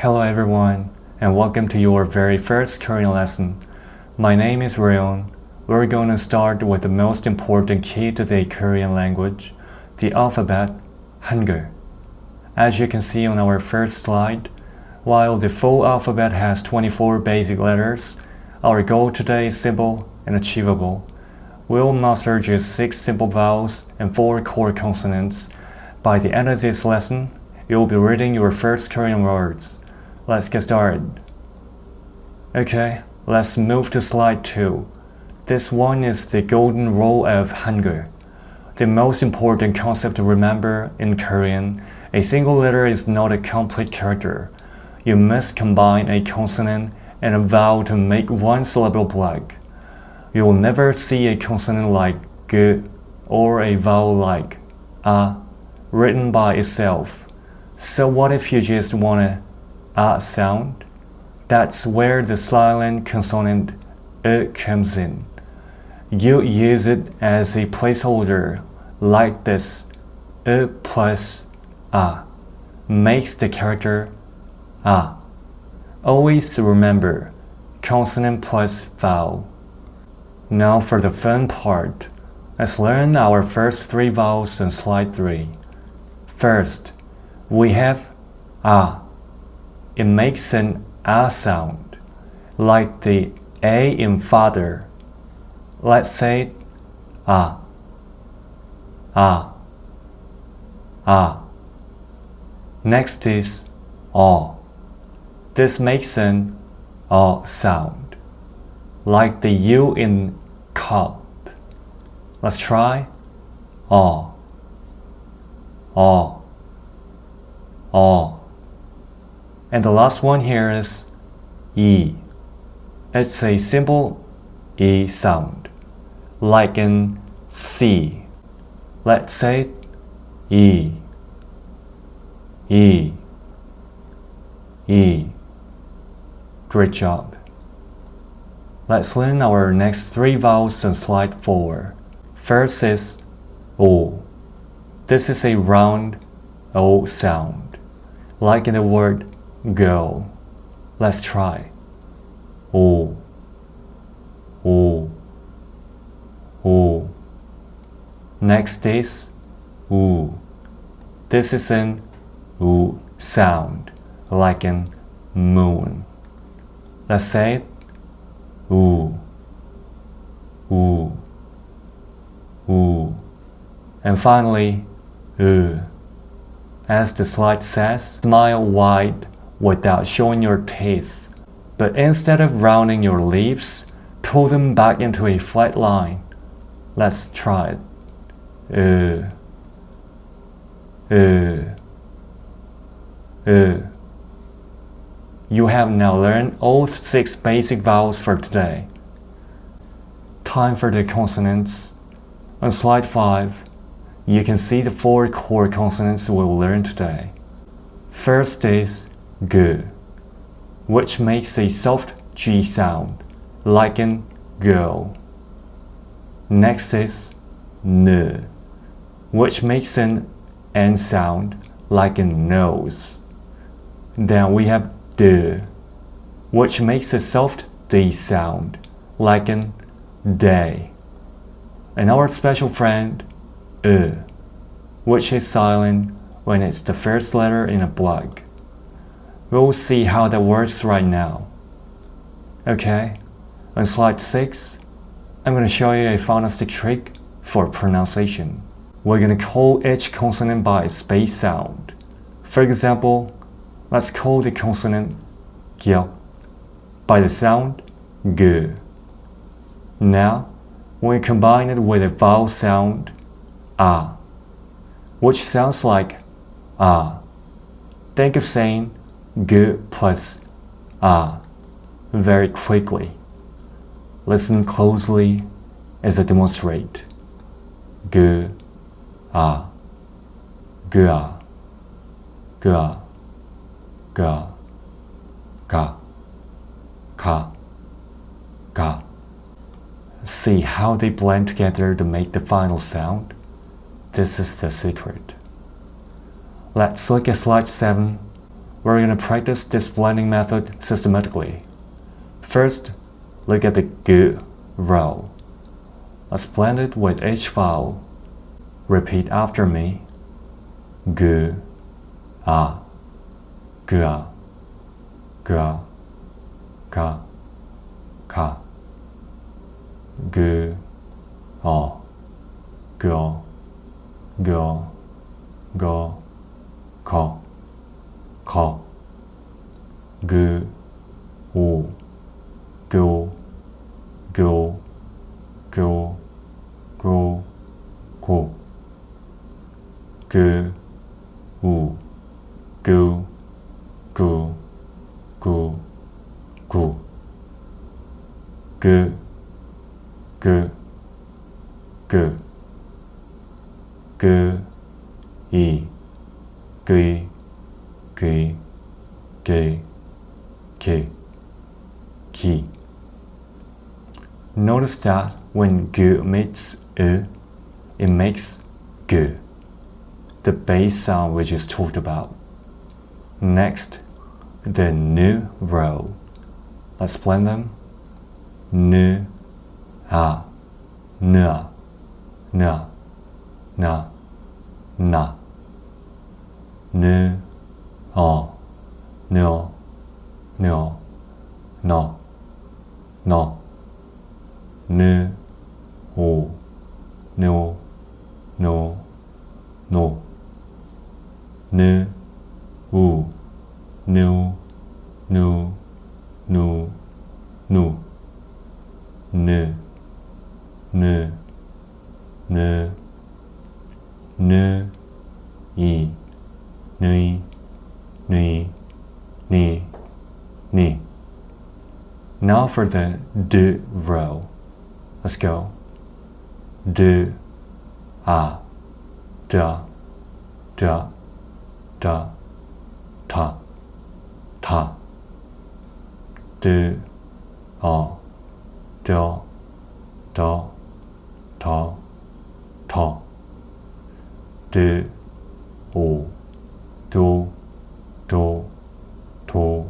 Hello everyone, and welcome to your very first Korean lesson. My name is Ryon. We're going to start with the most important key to the Korean language, the alphabet, Hangeul. As you can see on our first slide, while the full alphabet has 24 basic letters, our goal today is simple and achievable. We'll master just 6 simple vowels and 4 core consonants. By the end of this lesson, you'll be reading your first Korean words. Let's get started. Okay, let's move to slide 2. This one is the golden rule of Hangeul. The most important concept to remember in Korean, a single letter is not a complete character. You must combine a consonant and a vowel to make one syllable block. You will never see a consonant like G or a vowel like A written by itself. So what if you just want a sound? That's where the silent consonant comes in. You use it as a placeholder like this. Plus a makes the character a. Always remember consonant plus vowel. Now for the fun part. Let's learn our first 3 vowels on slide 3. First, we have a. It makes an a sound, like the A in father. Let's say a. Next is a. This makes an a sound, like the U in cup. Let's try a. And the last one here is E. It's a simple E sound, like in C. Let's say E. Great job. Let's learn our next 3 vowels on slide 4. First is O. This is a round O sound, like in the word go. Let's try. O. Next is U. This is an U sound, like in moon. Let's say it. U. And finally, as the slide says, smile wide without showing your teeth. But instead of rounding your lips, pull them back into a flat line. Let's try it. You have now learned all 6 basic vowels for today. Time for the consonants. On slide 5, you can see the 4 core consonants we'll learn today. First is G, which makes a soft G sound, like in go. Next is N, which makes an N sound, like in nose. Then we have D, which makes a soft D sound, like in day. And our special friend, which is silent when it's the first letter in a block. We'll see how that works right now. Okay, on slide 6, I'm going to show you a phonetic trick for pronunciation. We're going to call each consonant by its base sound. For example, let's call the consonant G by the sound G. Now, when we combine it with a vowel sound A, which sounds like A, think of saying G plus A very quickly. Listen closely as I demonstrate. G, A, G, A, G, A, G, Ga, Ka, Ga. See how they blend together to make the final sound? This is the secret. Let's look at slide 7. we're going to practice this blending method systematically. First, look at the G vowel. Let's blend it with each vowel. Repeat after me. G, A, G, A, G, A, Ka, Ka, G, O, G, O, G, O, Go, Ko, Ko, G, U, Go, Go, Go, Go, Go, G, U, Go, Go, Go, Go, G, G, G, G, E, G, G, G, K, Ki. Notice that when G meets E, it makes G, the bass sound we just talked about. Next, the N vowel. Let's blend them. N, A, N, N, N, Na, N, O, No, No, No, No, N, O, No, No, No, N, U, No, No, No, No, N, N, N, N, E, Ni, Ni, Ni, Ni. Now for the D vowel. Let's go. D, A, Da, Da, Da, Ta, Ta. D, O, Do, Do, To, To. D, O, Do, Do, To,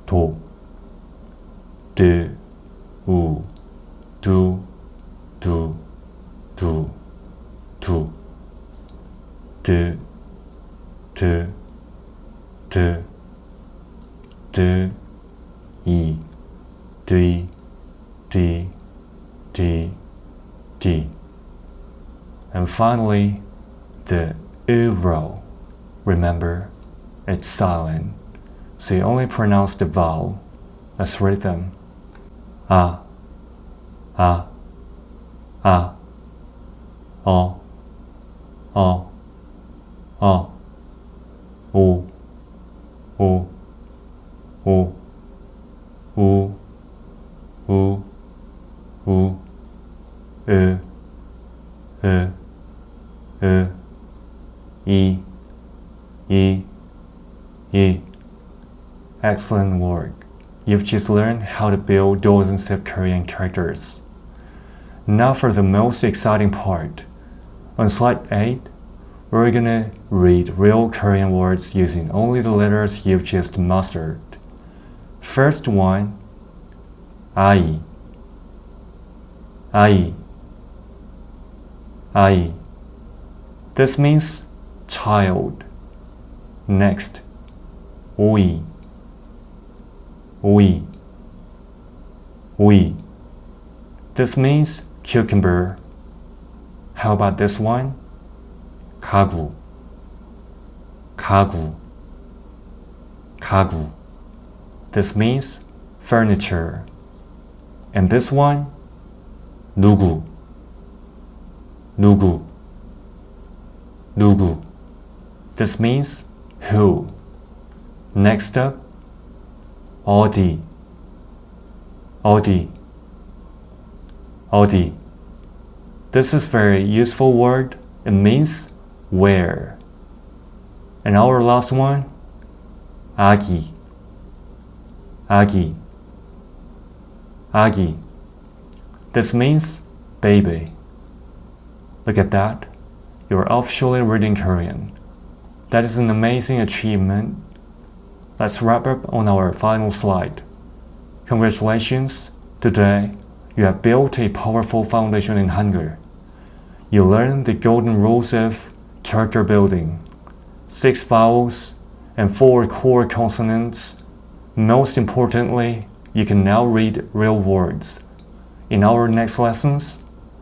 To. D, U, Do, Do, Do, Do. D, D, D, D, E, D, D, D, D. And finally, the E vowel. Remember, it's silent, so you only pronounce the vowel. Let's read them. A, A, A, O, O, O, O, O, O, U, U, U, E, E, E, E, E, E. Excellent work. You've just learned how to build dozens of Korean characters. Now for the most exciting part. On slide 8, we're gonna read real Korean words using only the letters you've just mastered. First one, 아이, 아이, 아이. This means child. Next, 오이, 오이, 오이. This means cucumber. How about this one? 가구, 가구, 가구. This means furniture. And this one? 누구, 누구, 누구. This means who. Next up, 어디, 어디, 어디. This is very useful word. It means where. And our last one, 아기, 아기, 아기. This means baby. Look at that. You're officially reading Korean. That is an amazing achievement. let's wrap up on our final slide. Congratulations! Today, you have built a powerful foundation in Hangeul. You learned the golden rules of character building, 6 vowels, and 4 core consonants. Most importantly, you can now read real words. In our next lessons,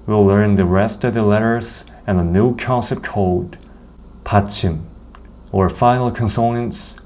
we'll learn the rest of the letters and a new concept called 받침, or final consonants